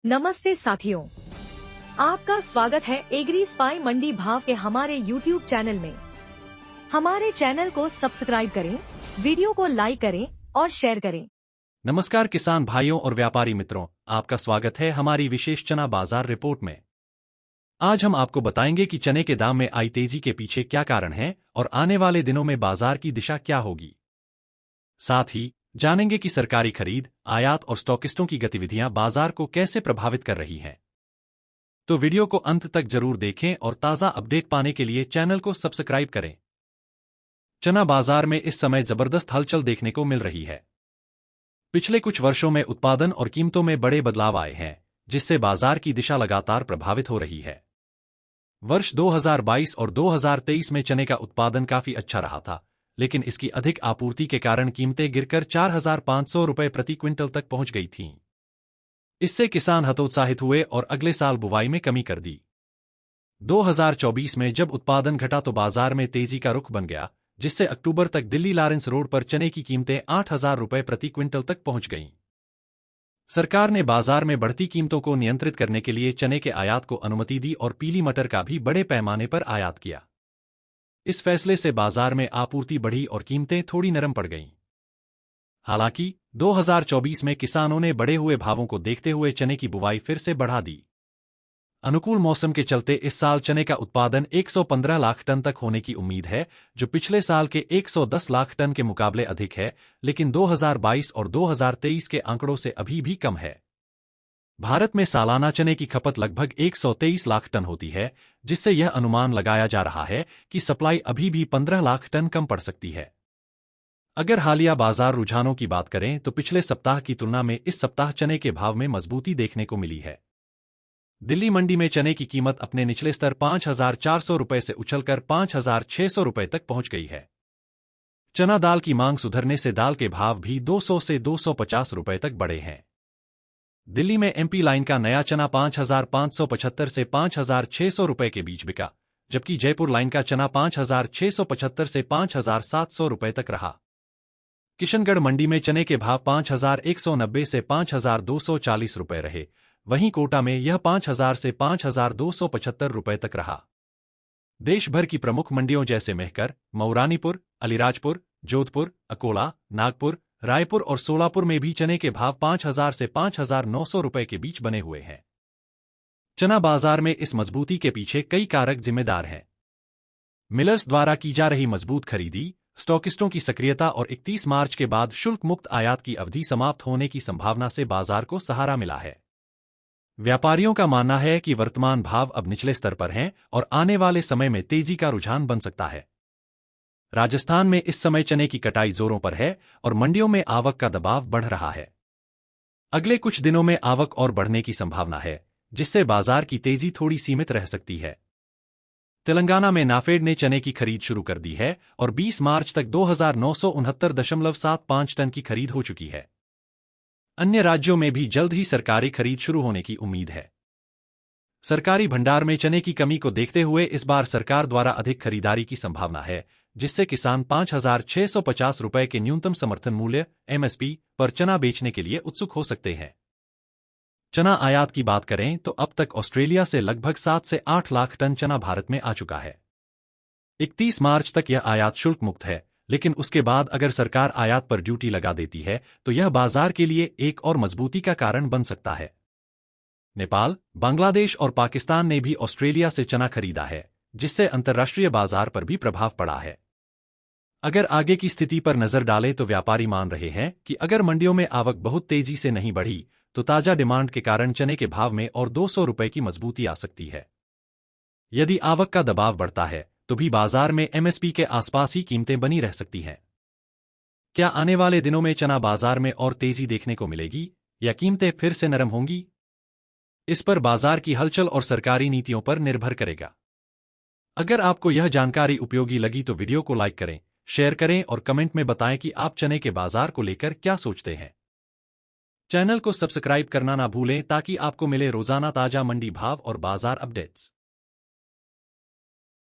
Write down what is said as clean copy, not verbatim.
नमस्ते साथियों, आपका स्वागत है एग्री स्पाई मंडी भाव के हमारे यूट्यूब चैनल में। हमारे चैनल को सब्सक्राइब करें, वीडियो को लाइक करें और शेयर करें। नमस्कार किसान भाइयों और व्यापारी मित्रों, आपका स्वागत है हमारी विशेष चना बाजार रिपोर्ट में। आज हम आपको बताएंगे कि चने के दाम में आई तेजी के पीछे क्या कारण है और आने वाले दिनों में बाजार की दिशा क्या होगी। साथ ही जानेंगे कि सरकारी खरीद, आयात और स्टॉकिस्टों की गतिविधियां बाजार को कैसे प्रभावित कर रही हैं। तो वीडियो को अंत तक जरूर देखें और ताज़ा अपडेट पाने के लिए चैनल को सब्सक्राइब करें। चना बाजार में इस समय जबरदस्त हलचल देखने को मिल रही है। पिछले कुछ वर्षों में उत्पादन और कीमतों में बड़े बदलाव आए हैं, जिससे बाजार की दिशा लगातार प्रभावित हो रही है। वर्ष 2022 और 2023 में चने का उत्पादन काफी अच्छा रहा था, लेकिन इसकी अधिक आपूर्ति के कारण कीमतें गिरकर 4,500 रुपये प्रति क्विंटल तक पहुंच गई थीं। इससे किसान हतोत्साहित हुए और अगले साल बुवाई में कमी कर दी। 2024 में जब उत्पादन घटा तो बाजार में तेजी का रुख बन गया, जिससे अक्टूबर तक दिल्ली लॉरेंस रोड पर चने की कीमतें 8,000 रुपये प्रति क्विंटल तक पहुंच गईं। सरकार ने बाजार में बढ़ती कीमतों को नियंत्रित करने के लिए चने के आयात को अनुमति दी और पीली मटर का भी बड़े पैमाने पर आयात किया। इस फैसले से बाजार में आपूर्ति बढ़ी और कीमतें थोड़ी नरम पड़ गईं। हालांकि 2024 में किसानों ने बढ़े हुए भावों को देखते हुए चने की बुवाई फिर से बढ़ा दी। अनुकूल मौसम के चलते इस साल चने का उत्पादन 115 लाख टन तक होने की उम्मीद है, जो पिछले साल के 110 लाख टन के मुकाबले अधिक है, लेकिन 2022 और 2023 के आंकड़ों से अभी भी कम है। भारत में सालाना चने की खपत लगभग 123 लाख टन होती है, जिससे यह अनुमान लगाया जा रहा है कि सप्लाई अभी भी 15 लाख टन कम पड़ सकती है। अगर हालिया बाजार रुझानों की बात करें तो पिछले सप्ताह की तुलना में इस सप्ताह चने के भाव में मजबूती देखने को मिली है। दिल्ली मंडी में चने की कीमत अपने निचले स्तर 5,400 रुपये से उछलकर 5,600 रुपये तक पहुंच गई है। चना दाल की मांग सुधरने से दाल के भाव भी 200 से 250 रुपये तक बढ़े हैं। दिल्ली में एमपी लाइन का नया चना 5,575 से 5,600 रुपये के बीच बिका, जबकि जयपुर लाइन का चना 5,675 से 5,700 रुपये तक रहा। किशनगढ़ मंडी में चने के भाव 5,190 से 5,240 रुपये रहे, वहीं कोटा में यह 5,000 से 5,275 रुपये तक रहा। देश भर की प्रमुख मंडियों जैसे मेहकर, मऊरानीपुर, अलीराजपुर, जोधपुर, अकोला, नागपुर, रायपुर और सोलापुर में भी चने के भाव 5,000 से 5,900 रुपये के बीच बने हुए हैं। चना बाजार में इस मजबूती के पीछे कई कारक जिम्मेदार हैं। मिलर्स द्वारा की जा रही मजबूत खरीदी, स्टॉकिस्टों की सक्रियता और 31 मार्च के बाद शुल्क मुक्त आयात की अवधि समाप्त होने की संभावना से बाजार को सहारा मिला है। व्यापारियों का मानना है कि वर्तमान भाव अब निचले स्तर पर हैं और आने वाले समय में तेजी का रुझान बन सकता है। राजस्थान में इस समय चने की कटाई जोरों पर है और मंडियों में आवक का दबाव बढ़ रहा है। अगले कुछ दिनों में आवक और बढ़ने की संभावना है, जिससे बाजार की तेजी थोड़ी सीमित रह सकती है। तेलंगाना में नाफेड ने चने की खरीद शुरू कर दी है और 20 मार्च तक 2,969.75 टन की खरीद हो चुकी है। अन्य राज्यों में भी जल्द ही सरकारी खरीद शुरू होने की उम्मीद है। सरकारी भंडार में चने की कमी को देखते हुए इस बार सरकार द्वारा अधिक खरीदारी की संभावना है, जिससे किसान 5,650 रुपये के न्यूनतम समर्थन मूल्य (एमएसपी) पर चना बेचने के लिए उत्सुक हो सकते हैं। चना आयात की बात करें तो अब तक ऑस्ट्रेलिया से लगभग 7 से 8 लाख टन चना भारत में आ चुका है। 31 मार्च तक यह आयात शुल्क मुक्त है, लेकिन उसके बाद अगर सरकार आयात पर ड्यूटी लगा देती है तो यह बाजार के लिए एक और मजबूती का कारण बन सकता है। नेपाल, बांग्लादेश और पाकिस्तान ने भी ऑस्ट्रेलिया से चना खरीदा है, जिससे अंतर्राष्ट्रीय बाजार पर भी प्रभाव पड़ा है। अगर आगे की स्थिति पर नजर डालें तो व्यापारी मान रहे हैं कि अगर मंडियों में आवक बहुत तेजी से नहीं बढ़ी तो ताजा डिमांड के कारण चने के भाव में और 200 रुपये की मजबूती आ सकती है। यदि आवक का दबाव बढ़ता है तो भी बाजार में एमएसपी के आसपास ही कीमतें बनी रह सकती हैं। क्या आने वाले दिनों में चना बाजार में और तेजी देखने को मिलेगी या कीमतें फिर से नरम होंगी? इस पर बाजार की हलचल और सरकारी नीतियों पर निर्भर करेगा। अगर आपको यह जानकारी उपयोगी लगी तो वीडियो को लाइक करें, शेयर करें और कमेंट में बताएं कि आप चने के बाजार को लेकर क्या सोचते हैं। चैनल को सब्सक्राइब करना ना भूलें ताकि आपको मिले रोजाना ताजा मंडी भाव और बाजार अपडेट्स।